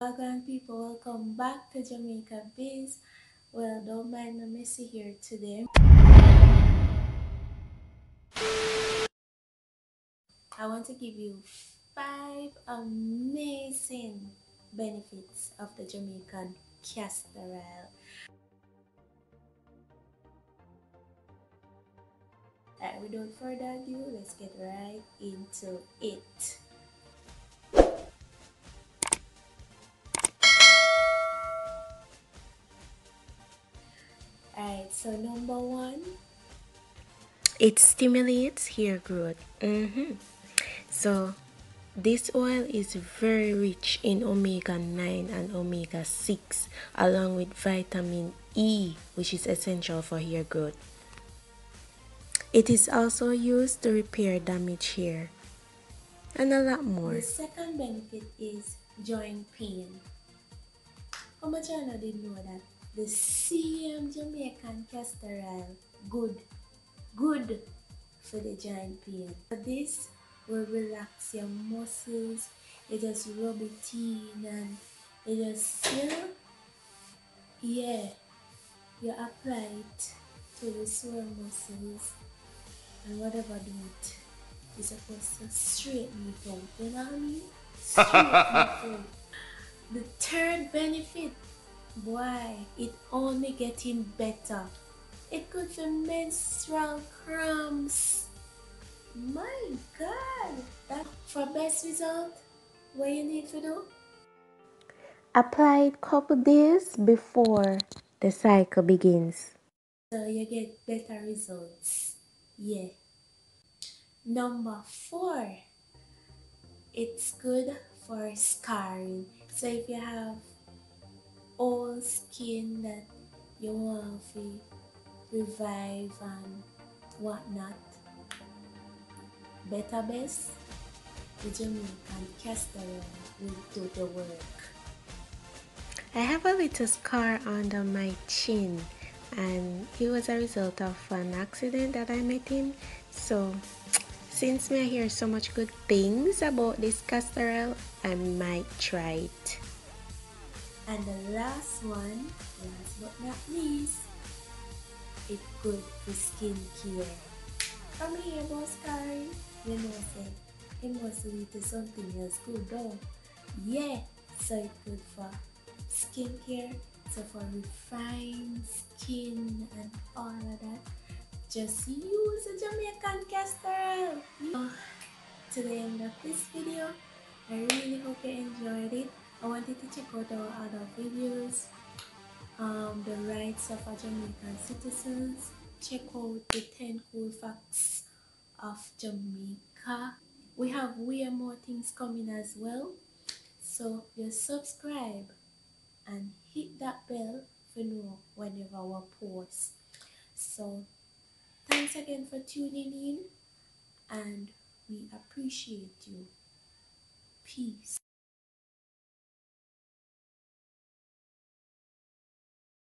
Wagon people, welcome back to Jamaica Biz. Well, don't mind the messy here today. I want to give you 5 amazing benefits of the Jamaican castor oil. Alright, without further ado, let's get right into it. Alright, so number 1, it stimulates hair growth. So this oil is very rich in omega-9 and omega-6 along with vitamin E, which is essential for hair growth. It is also used to repair damaged hair and a lot more. The second benefit is joint pain. How much I didn't know that the same Jamaican castor oil good for the joint pain. This will relax your muscles. You just rub it in and you just you apply it to the sore muscles, and whatever do it, you're supposed to straighten it out. You know what I mean? Straighten it out. The third benefit, boy, it only getting better. It good for menstrual cramps. My God! That for best result, what you need to do? Apply it couple days before the cycle begins, so you get better results. Yeah. Number 4, it's good for scarring. So if you have old skin that you want to revive and whatnot, better best, the Jamaican castor oil will do the work. I have a little scar under my chin, and it was a result of an accident that I met in. So since I hear so much good things about this castor oil, I might try it. And the last one, last but not least, it's good for skincare. From here about scarring, you know say it must lead to something else good though. Yeah, so it's good for skincare, so for refined skin and all of that, just use a Jamaican castor oil. To the end of this video, I really hope you enjoyed it. I wanted to check out our other videos, the rights of our Jamaican citizens. Check out the 10 cool facts of Jamaica. We have way more things coming as well, so just subscribe and hit that bell to know whenever we post. So thanks again for tuning in, and we appreciate you. Peace.